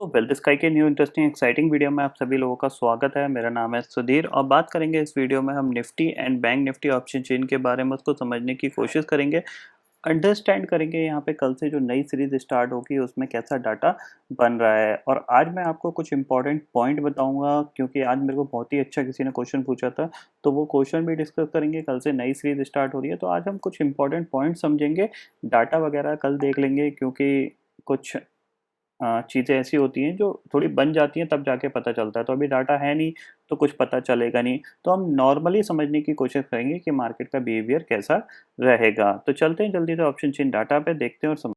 तो wealth sky के new interesting exciting video में आप सभी लोगों का स्वागत है। मेरा नाम है सुधीर और बात करेंगे इस वीडियो में हम Nifty and bank Nifty option chain के बारे में उसको समझने की कोशिश करेंगे, अंडरस्टैंड करेंगे यहाँ पे कल से जो नई सीरीज स्टार्ट होगी उसमें कैसा डाटा बन रहा है। और आज मैं आपको कुछ इंपॉर्टेंट पॉइंट बताऊंगा क्योंकि आज मेरे को बहुत ही अच्छा किसी ने क्वेश्चन पूछा था, तो वो क्वेश्चन भी डिस्कस करेंगे। कल से नई सीरीज स्टार्ट हो रही है तो आज हम कुछ इंपॉर्टेंट पॉइंट समझेंगे, डाटा वगैरह कल देख लेंगे क्योंकि कुछ चीज़ें ऐसी होती हैं जो थोड़ी बन जाती हैं तब जाके पता चलता है। तो अभी डाटा है नहीं तो कुछ पता चलेगा नहीं, तो हम नॉर्मली समझने की कोशिश करेंगे कि मार्केट का बिहेवियर कैसा रहेगा। तो चलते हैं जल्दी से ऑप्शन चेन डाटा पे, देखते हैं और समझ।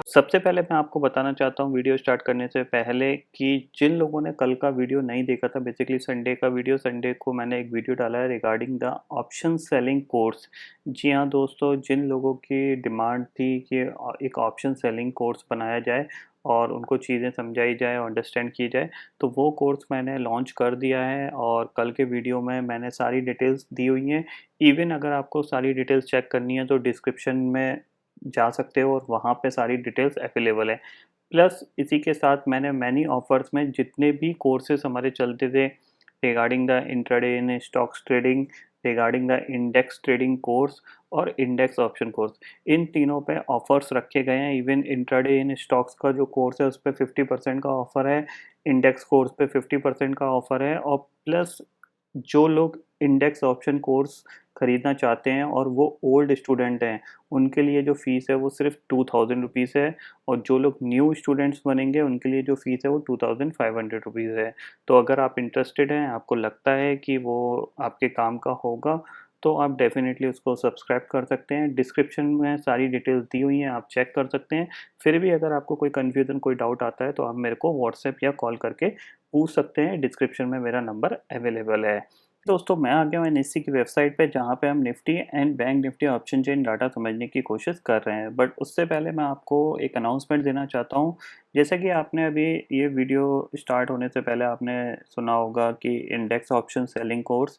सबसे पहले मैं आपको बताना चाहता हूँ वीडियो स्टार्ट करने से पहले कि जिन लोगों ने कल का वीडियो नहीं देखा था, बेसिकली संडे का वीडियो, संडे को मैंने एक वीडियो डाला है regarding the option selling course. जी हाँ दोस्तों, जिन लोगों की डिमांड थी कि एक ऑप्शन सेलिंग कोर्स बनाया जाए और उनको चीज़ें समझाई जाए और अंडरस्टैंड की जाए, तो वो कोर्स मैंने लॉन्च कर दिया है और कल के वीडियो में मैंने सारी डिटेल्स दी हुई हैं। इवन अगर आपको सारी डिटेल्स चेक करनी है तो डिस्क्रिप्शन में जा सकते हो और वहाँ पे सारी डिटेल्स अवेलेबल है। प्लस इसी के साथ मैंने मैनी ऑफर्स में जितने भी कोर्सेज हमारे चलते थे regarding the intraday in stocks trading, regarding the index trading course और इंडेक्स ऑप्शन कोर्स, इन तीनों पे ऑफर्स रखे गए हैं। इवन इंट्राडे इन स्टॉक्स का जो कोर्स है उस पर 50% का ऑफर है, इंडेक्स कोर्स पे 50% का ऑफर है। और प्लस जो लोग इंडेक्स ऑप्शन कोर्स खरीदना चाहते हैं और वो ओल्ड स्टूडेंट हैं, उनके लिए जो फ़ीस है वो सिर्फ 2000 रुपीज़ है। और जो लोग न्यू स्टूडेंट्स बनेंगे उनके लिए जो फ़ीस है वो 2500 रुपीज़ है। तो अगर आप इंटरेस्टेड हैं, आपको लगता है कि वो आपके काम का होगा, तो आप डेफिनेटली उसको सब्सक्राइब कर सकते हैं। डिस्क्रिप्शन में सारी डिटेल्स दी हुई हैं, आप चेक कर सकते हैं। फिर भी अगर आपको कोई कन्फ्यूज़न, कोई डाउट आता है तो आप मेरे को व्हाट्सएप या कॉल करके पूछ सकते हैं। डिस्क्रिप्शन में मेरा नंबर अवेलेबल है। दोस्तों मैं आ गया हूँ एनएससी की वेबसाइट पे जहाँ पे हम Nifty and bank Nifty option chain data समझने की कोशिश कर रहे हैं। बट उससे पहले मैं आपको एक अनाउंसमेंट देना चाहता हूँ। जैसा कि आपने अभी ये वीडियो स्टार्ट होने से पहले आपने सुना होगा कि index option selling course,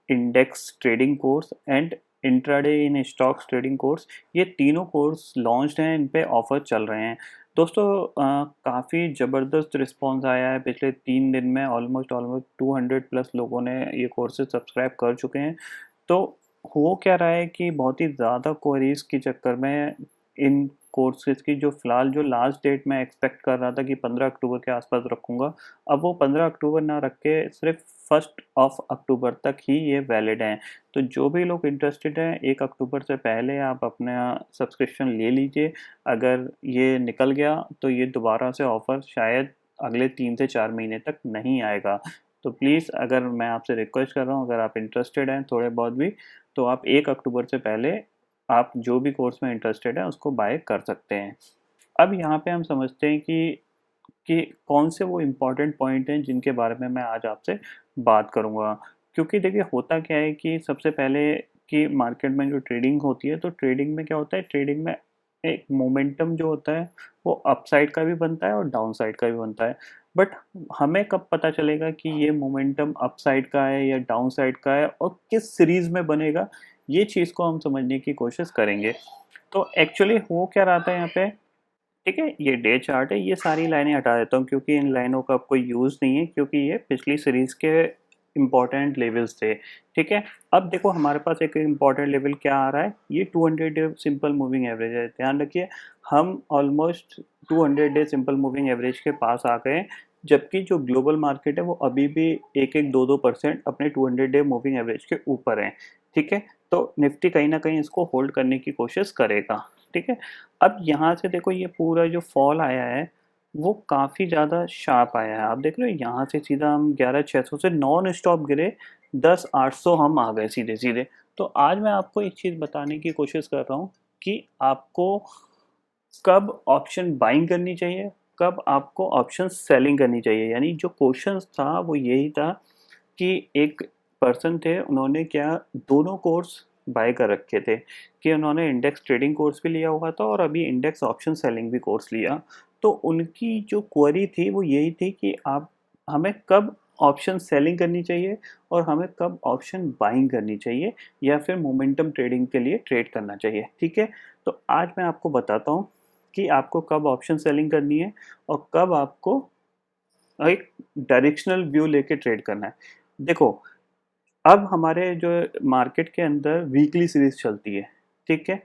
index trading course and intraday in stocks trading course, ये तीनों कोर्स लॉन्च्ड हैं, इन पे ऑफर चल रहे हैं। दोस्तों काफ़ी ज़बरदस्त रिस्पॉन्स आया है पिछले 3 दिन में। ऑलमोस्ट 200 प्लस लोगों ने ये कोर्सेज सब्सक्राइब कर चुके हैं। तो हो क्या रहा है कि बहुत ही ज़्यादा क्वेरीज के चक्कर में इन कोर्सेज की जो फ़िलहाल जो लास्ट डेट मैं एक्सपेक्ट कर रहा था कि 15 अक्टूबर के आसपास रखूँगा, अब वो 15 अक्टूबर ना रख के सिर्फ 1 अक्टूबर तक ही ये वैलिड हैं। तो जो भी लोग इंटरेस्टेड हैं 1 अक्टूबर से पहले आप अपना सब्सक्रिप्शन ले लीजिए। अगर ये निकल गया तो ये दोबारा से ऑफ़र शायद अगले 3 से 4 महीने तक नहीं आएगा। तो प्लीज़, अगर मैं आपसे रिक्वेस्ट कर रहा हूँ, अगर आप इंटरेस्टेड हैं थोड़े बहुत भी, तो आप 1 अक्टूबर से पहले आप जो भी कोर्स में इंटरेस्टेड हैं उसको बाय कर सकते हैं। अब यहाँ पे हम समझते हैं कि कौन से वो इम्पोर्टेंट पॉइंट हैं जिनके बारे में मैं आज आपसे बात करूँगा। क्योंकि देखिए होता क्या है कि सबसे पहले कि मार्केट में जो ट्रेडिंग होती है, तो ट्रेडिंग में क्या होता है, ट्रेडिंग में एक मोमेंटम जो होता है वो अपसाइड का भी बनता है और डाउन साइड का भी बनता है। बट हमें कब पता चलेगा कि ये मोमेंटम अपसाइड का है या डाउन साइड का है और किस सीरीज में बनेगा, ये चीज़ को हम समझने की कोशिश करेंगे। तो एक्चुअली हो क्या रहा था यहाँ पे, ठीक है, ये डे चार्ट है, ये सारी लाइनें हटा देता हूँ क्योंकि इन लाइनों का अब कोई यूज़ नहीं है, क्योंकि ये पिछली सीरीज के इम्पॉर्टेंट लेवल्स थे। ठीक है, अब देखो हमारे पास एक इम्पॉर्टेंट लेवल क्या आ रहा है, ये 200 डे सिंपल मूविंग एवरेज है। ध्यान रखिए, हम almost 200 day simple moving average के पास आ गए हैं, जबकि जो ग्लोबल मार्केट है वो अभी भी 1-2% अपने 200 डे मूविंग एवरेज के ऊपर है। ठीक है, तो निफ्टी कहीं ना कहीं इसको होल्ड करने की कोशिश करेगा। ठीक है, अब यहाँ से देखो ये पूरा जो फॉल आया है वो काफ़ी ज़्यादा शार्प आया है। आप देख रहे हो यहाँ से सीधा हम 11,600 से नॉन स्टॉप गिरे, 10,800 हम आ गए सीधे सीधे। तो आज मैं आपको एक चीज़ बताने की कोशिश कर रहा हूँ कि आपको कब ऑप्शन बाइंग करनी चाहिए, कब आपको ऑप्शन सेलिंग करनी चाहिए। यानी जो क्वेश्चन था वो यही था कि एक पर्सन थे, उन्होंने क्या दोनों कोर्स बाय कर रखे थे, कि उन्होंने इंडेक्स ट्रेडिंग कोर्स भी लिया हुआ था और अभी इंडेक्स ऑप्शन सेलिंग भी कोर्स लिया। तो उनकी जो क्वेरी थी वो यही थी कि आप हमें कब ऑप्शन सेलिंग करनी चाहिए और हमें कब ऑप्शन बाइंग करनी चाहिए या फिर मोमेंटम ट्रेडिंग के लिए ट्रेड करना चाहिए। ठीक है, तो आज मैं आपको बताता हूँ कि आपको कब ऑप्शन सेलिंग करनी है और कब आपको एक डायरेक्शनल व्यू लेके ट्रेड करना है। देखो, अब हमारे जो मार्केट के अंदर वीकली सीरीज चलती है, ठीक है।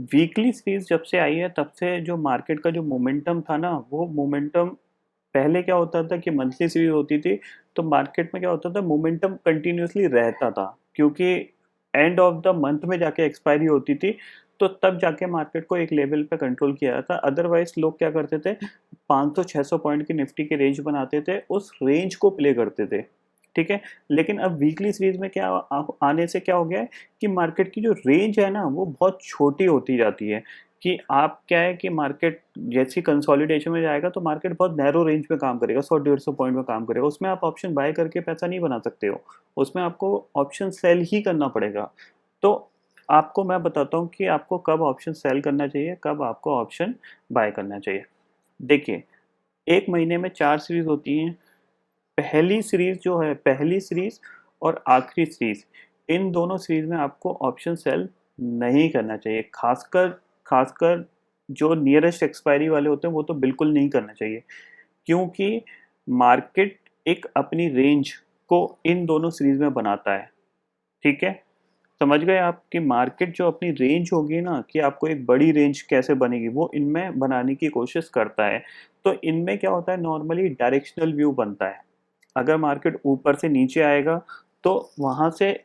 वीकली सीरीज जब से आई है तब से जो मार्केट का जो मोमेंटम था ना, वो मोमेंटम पहले क्या होता था कि मंथली सीरीज होती थी तो मार्केट में क्या होता था, मोमेंटम कंटिन्यूअसली रहता था, क्योंकि एंड ऑफ द मंथ में जाके एक्सपायरी होती थी, तो तब जाके मार्केट को एक लेवल पे कंट्रोल किया जाता। अदरवाइज लोग क्या करते थे, 500-600 पॉइंट की निफ्टी के रेंज बनाते थे, उस रेंज को प्ले करते थे, ठीक है। लेकिन अब वीकली सीरीज में क्या आने से क्या हो गया है कि मार्केट की जो रेंज है ना वो बहुत छोटी होती जाती है। कि आप क्या है कि मार्केट जैसी कंसोलिडेशन में जाएगा तो मार्केट बहुत नैरो रेंज में काम करेगा, 100-150 पॉइंट में काम करेगा, उसमें आप ऑप्शन बाय करके पैसा नहीं बना सकते हो, उसमें आपको ऑप्शन सेल ही करना पड़ेगा। तो आपको मैं बताता हूँ कि आपको कब ऑप्शन सेल करना चाहिए, कब आपको ऑप्शन बाय करना चाहिए। देखिए, एक महीने में 4 सीरीज होती हैं। पहली सीरीज जो है, पहली सीरीज और आखिरी सीरीज, इन दोनों सीरीज में आपको ऑप्शन सेल नहीं करना चाहिए। खासकर खासकर जो नियरेस्ट एक्सपायरी वाले होते हैं वो तो बिल्कुल नहीं करना चाहिए, क्योंकि मार्केट एक अपनी रेंज को इन दोनों सीरीज में बनाता है, ठीक है। समझ गए आप कि मार्केट जो अपनी रेंज होगी ना, कि आपको एक बड़ी रेंज कैसे बनेगी, वो इनमें बनाने की कोशिश करता है। तो इनमें क्या होता है, नॉर्मली डायरेक्शनल व्यू बनता है। अगर मार्केट ऊपर से नीचे आएगा तो वहां से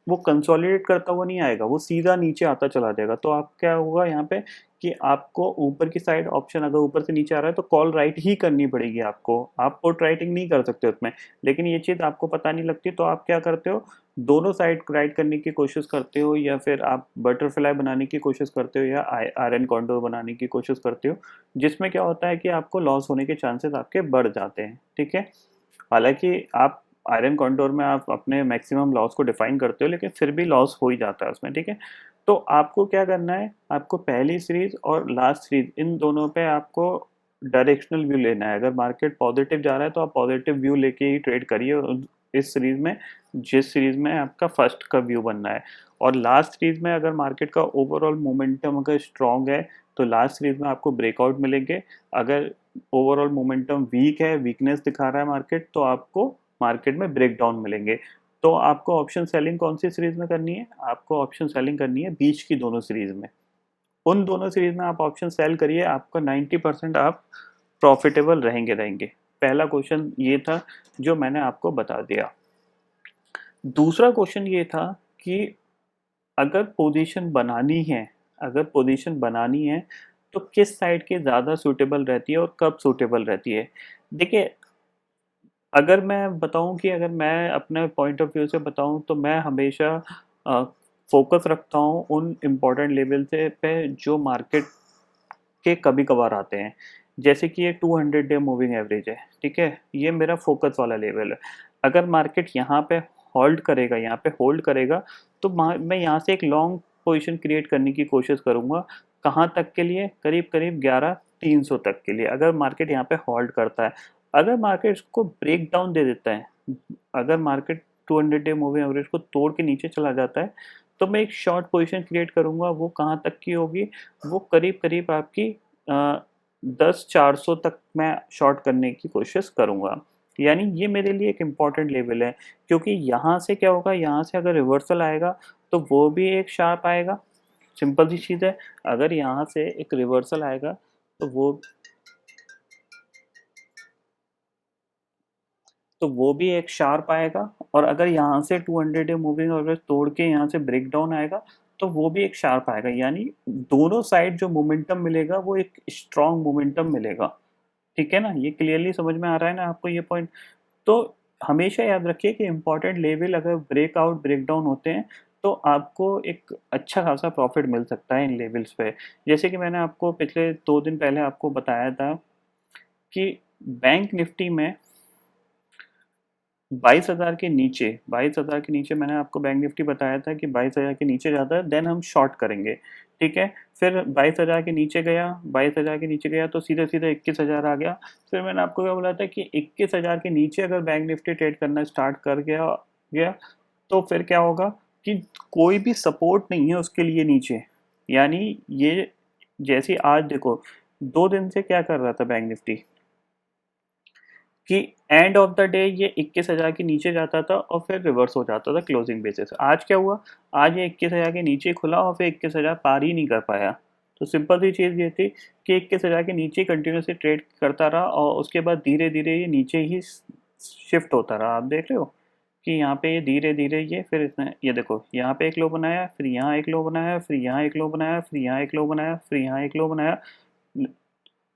वो कंसोलिडेट करता हुआ नहीं आएगा, वो सीधा नीचे आता चला जाएगा। तो आप क्या होगा यहाँ पे कि आपको ऊपर की साइड ऑप्शन अगर ऊपर से नीचे आ रहा है तो कॉल राइट ही करनी पड़ेगी आपको, आप पुट राइटिंग नहीं कर सकते उसमें। लेकिन ये चीज़ आपको पता नहीं लगती, तो आप क्या करते हो, दोनों साइड राइट करने की कोशिश करते हो, या फिर आप बटरफ्लाई बनाने की कोशिश करते हो, या आयरन कॉन्डोर बनाने की कोशिश करते हो, जिसमें क्या होता है कि आपको लॉस होने के चांसेस आपके बढ़ जाते हैं, ठीक है। हालांकि आप आयरन कॉन्टोर में आप अपने मैक्सिमम लॉस को डिफाइन करते हो, लेकिन फिर भी लॉस हो ही जाता है उसमें, ठीक है। तो आपको क्या करना है, आपको पहली सीरीज और लास्ट सीरीज इन दोनों पे आपको डायरेक्शनल व्यू लेना है। अगर मार्केट पॉजिटिव जा रहा है तो आप पॉजिटिव व्यू लेके ही ट्रेड करिए, और इस सीरीज में, जिस सीरीज में आपका फर्स्ट का व्यू बनना है। और लास्ट सीरीज में अगर मार्केट का ओवरऑल मोमेंटम अगर स्ट्रॉन्ग है तो लास्ट सीरीज में आपको ब्रेकआउट मिलेंगे। अगर ओवरऑल मोमेंटम वीक है, वीकनेस दिखा रहा है मार्केट, तो आपको मार्केट में ब्रेक डाउन मिलेंगे। तो आपको ऑप्शन सेलिंग कौन सी सीरीज में करनी है, आपको ऑप्शन सेलिंग करनी है बीच की दोनों सीरीज में। उन दोनों सीरीज में आप ऑप्शन सेल करिए, आपका 90% आप प्रॉफिटेबल रहेंगे। पहला क्वेश्चन ये था जो मैंने आपको बता दिया। दूसरा क्वेश्चन ये था कि अगर पोजीशन बनानी है, अगर पोजीशन बनानी है तो किस साइड की ज़्यादा सूटेबल रहती है और कब सूटेबल रहती है। देखिए, अगर मैं बताऊं कि अगर मैं अपने पॉइंट ऑफ व्यू से बताऊं तो मैं हमेशा फोकस रखता हूं उन इम्पोर्टेंट लेवल से पे जो मार्केट के कभी कभार आते हैं। जैसे कि ये 200 डे मूविंग एवरेज है, ठीक है, ये मेरा फोकस वाला लेवल है। अगर मार्केट यहाँ पे होल्ड करेगा, यहाँ पे होल्ड करेगा, तो मैं यहाँ से एक लॉन्ग पोजीशन क्रिएट करने की कोशिश करूँगा। कहाँ तक के लिए, करीब करीब 11,300 तक के लिए, अगर मार्केट यहाँ पे होल्ड करता है। अगर मार्केट को ब्रेक डाउन दे देता है, अगर मार्केट 200 डे मूविंग एवरेज को तोड़ के नीचे चला जाता है, तो मैं एक शॉर्ट पोजीशन क्रिएट करूँगा। वो कहाँ तक की होगी, वो करीब करीब आपकी 10,400 तक मैं शॉर्ट करने की कोशिश करूँगा। यानी ये मेरे लिए एक इम्पॉर्टेंट लेवल है, क्योंकि यहाँ से क्या होगा, यहाँ से अगर रिवर्सल आएगा तो वो भी एक शार्प आएगा। सिंपल सी चीज़ है, अगर यहाँ से एक रिवर्सल आएगा तो वो भी एक शार्प आएगा, और अगर यहाँ से 200 डे मूविंग एवरेज तोड़ के यहाँ से ब्रेक डाउन आएगा तो वो भी एक शार्प आएगा। यानी दोनों साइड जो मोमेंटम मिलेगा वो एक स्ट्रॉन्ग मोमेंटम मिलेगा, ठीक है ना। ये क्लियरली समझ में आ रहा है ना आपको ये पॉइंट। तो हमेशा याद रखिए कि इंपॉर्टेंट लेवल अगर ब्रेकआउट ब्रेक डाउन होते हैं तो आपको एक अच्छा खासा प्रॉफिट मिल सकता है इन लेवल्स पे। जैसे कि मैंने आपको पिछले 2 दिन पहले आपको बताया था कि बैंक निफ्टी में 22,000 के नीचे मैंने आपको बैंक निफ्टी बताया था कि 22,000 के नीचे जाता है देन हम शॉर्ट करेंगे, ठीक है। फिर 22,000 के नीचे गया, 22,000 के नीचे गया तो सीधे सीधे 21,000 आ गया। फिर मैंने आपको क्या बोला था कि 21,000 के नीचे अगर बैंक निफ्टी ट्रेड करना स्टार्ट कर गया तो फिर क्या होगा कि कोई भी सपोर्ट नहीं है उसके लिए नीचे। यानी ये जैसे आज देखो 2 दिन से क्या कर रहा था बैंक निफ्टी कि एंड ऑफ द डे ये 21,000 के नीचे जाता था और फिर रिवर्स हो जाता था क्लोजिंग बेसिस। आज क्या हुआ, आज ये 21,000 के नीचे खुला और फिर 21,000 पार ही नहीं कर पाया। तो सिंपल सी चीज़ ये थी कि 21,000 के नीचे कंटिन्यूसली ट्रेड करता रहा और उसके बाद धीरे धीरे ये नीचे ही शिफ्ट होता रहा। आप देख रहे हो कि यहाँ पे ये धीरे धीरे ये फिर इसने ये देखो यहाँ पे एक लो बनाया, फिर यहाँ एक लो बनाया, फिर यहाँ एक लो बनाया, फिर यहाँ एक लो बनाया, फिर यहाँ एक लो बनाया।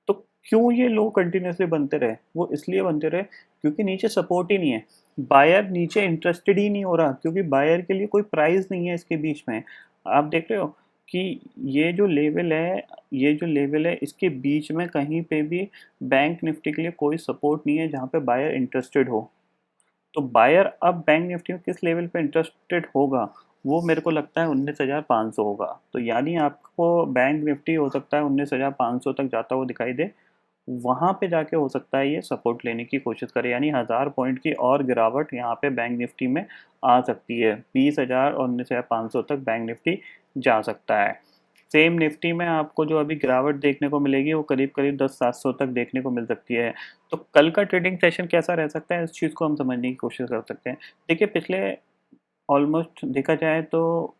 तो क्यों ये लो कंटिन्यूसली बनते रहे, वो इसलिए बनते रहे क्योंकि नीचे सपोर्ट ही नहीं है। बायर नीचे इंटरेस्टेड ही नहीं हो रहा क्योंकि बायर के लिए कोई प्राइस नहीं है इसके बीच में। आप देख रहे हो कि ये जो लेवल है, ये जो लेवल है इसके बीच में कहीं पे भी बैंक निफ्टी के लिए कोई सपोर्ट नहीं है जहाँ पे बायर इंटरेस्टेड हो। तो बायर अब बैंक निफ्टी में किस लेवल पे इंटरेस्टेड होगा, वो मेरे को लगता है 19,500 होगा। तो यानी आपको बैंक निफ्टी हो सकता है 19,500 तक जाता हुआ दिखाई दे, वहाँ पे जाके हो सकता है ये सपोर्ट लेने की कोशिश करे। यानी 1000 पॉइंट की और गिरावट यहाँ पे बैंक निफ्टी में आ सकती है। 20,000 और 19,500 तक बैंक निफ्टी जा सकता है। सेम निफ्टी में आपको जो अभी गिरावट देखने को मिलेगी वो करीब करीब 10,700 तक देखने को मिल सकती है। तो कल का ट्रेडिंग सेशन कैसा रह सकता है, इस चीज़ को हम समझने की कोशिश कर सकते हैं। देखिए पिछले ऑलमोस्ट देखा जाए तो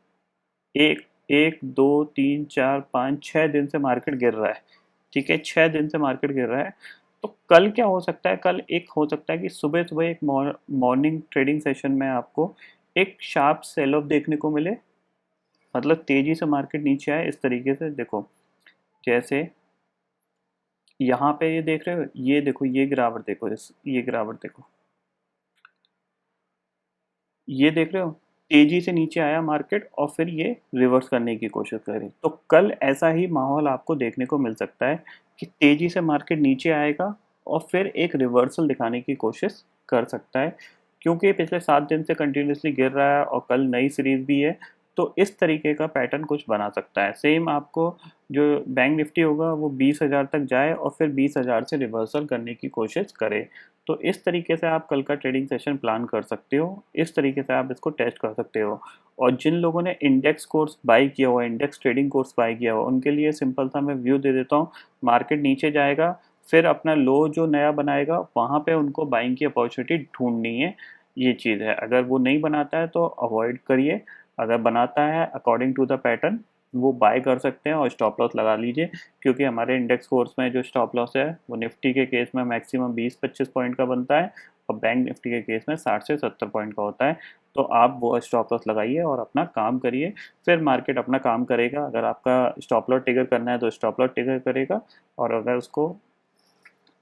एक एक दो तीन चार पाँच 6 दिन से मार्केट गिर रहा है। ठीक है, 6 दिन से मार्केट गिर रहा है। तो कल क्या हो सकता है, कल एक हो सकता है कि सुबह सुबह एक मॉर्निंग ट्रेडिंग सेशन में आपको एक शार्प सेल ऑफ देखने को मिले। मतलब तेजी से मार्केट नीचे आए इस तरीके से। देखो जैसे यहाँ पे ये देख रहे हो, ये देखो ये गिरावट देखो, इस ये गिरावट देखो, ये देख रहे हो तेजी से नीचे आया मार्केट और फिर ये रिवर्स करने की कोशिश करे। तो कल ऐसा ही माहौल आपको देखने को मिल सकता है कि तेजी से मार्केट नीचे आएगा और फिर एक रिवर्सल दिखाने की कोशिश कर सकता है क्योंकि पिछले 7 दिन से कंटिन्यूसली गिर रहा है और कल नई सीरीज भी है। तो इस तरीके का पैटर्न कुछ बना सकता है। सेम आपको जो बैंक निफ्टी होगा वो 20,000 तक जाए और फिर 20,000 से रिवर्सल करने की कोशिश करे। तो इस तरीके से आप कल का ट्रेडिंग सेशन प्लान कर सकते हो, इस तरीके से आप इसको टेस्ट कर सकते हो। और जिन लोगों ने इंडेक्स कोर्स बाई किया हुआ, इंडेक्स ट्रेडिंग कोर्स बाई किया हुआ, उनके लिए सिंपल सा मैं व्यू दे देता हूँ। मार्केट नीचे जाएगा, फिर अपना लो जो नया बनाएगा वहाँ पे उनको बाइंग की अपॉर्चुनिटी ढूंढनी है। ये चीज़ है, अगर वो नहीं बनाता है तो अवॉइड करिए, अगर बनाता है अकॉर्डिंग टू द पैटर्न वो बाय कर सकते हैं और स्टॉप लॉस लगा लीजिए। क्योंकि हमारे इंडेक्स कोर्स में जो स्टॉप लॉस है वो निफ्टी के केस में मैक्सिमम 20-25 पॉइंट का बनता है और बैंक निफ्टी के केस में 60 से 70 पॉइंट का होता है। तो आप वो स्टॉप लॉस लगाइए और अपना काम करिए, फिर मार्केट अपना काम करेगा। अगर आपका स्टॉप लॉस ट्रिगर करना है तो स्टॉप लॉस ट्रिगर करेगा, और अगर उसको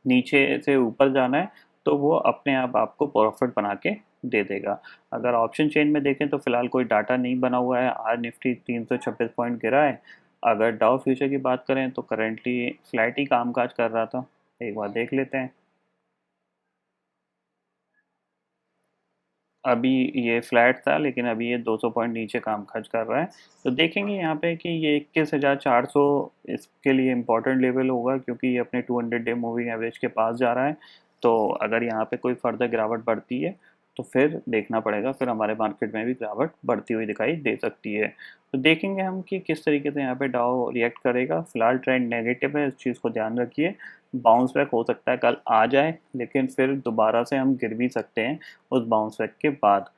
नीचे से ऊपर जाना है तो वो अपने आप आपको प्रॉफिट बना के दे देगा। अगर ऑप्शन चेन में देखें तो फिलहाल कोई डाटा नहीं बना हुआ है। आज निफ्टी 326 पॉइंट गिरा है। अगर डाउ फ्यूचर की बात करें तो करेंटली फ्लैट ही कामकाज कर रहा था। एक बार देख लेते हैं, अभी ये फ्लैट था लेकिन अभी ये 200 पॉइंट नीचे कामकाज कर रहा है। तो देखेंगे यहाँ पे कि ये 21,400 इसके लिए इम्पोर्टेंट लेवल होगा क्योंकि ये अपने 200 डे मूविंग एवरेज के पास जा रहा है। तो अगर यहाँ पे कोई फर्दर गिरावट बढ़ती है तो फिर देखना पड़ेगा, फिर हमारे मार्केट में भी गिरावट बढ़ती हुई दिखाई दे सकती है। तो देखेंगे हम कि किस तरीके से यहाँ पे डाउ रिएक्ट करेगा। फिलहाल ट्रेंड नेगेटिव है, इस चीज़ को ध्यान रखिए। बाउंस बैक हो सकता है कल आ जाए लेकिन फिर दोबारा से हम गिर भी सकते हैं उस बाउंस बैक के बाद।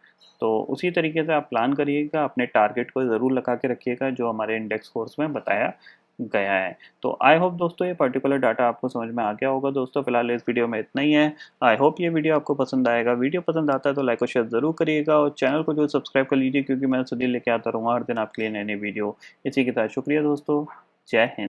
तो उसी तरीके से आप प्लान करिएगा, अपने टारगेट को ज़रूर लगा के रखिएगा जो हमारे इंडेक्स कोर्स में बताया गया है। तो आई होप दोस्तों ये पर्टिकुलर डाटा आपको समझ में आ गया होगा। दोस्तों फिलहाल इस वीडियो में इतना ही है। आई होप ये वीडियो आपको पसंद आएगा। वीडियो पसंद आता है तो लाइक और शेयर ज़रूर करिएगा और चैनल को जो सब्सक्राइब कर लीजिए क्योंकि मैं सदी लेके आता रहूँगा हर दिन आपके लिए नई नई वीडियो। इसी के साथ शुक्रिया दोस्तों, जय हिंद।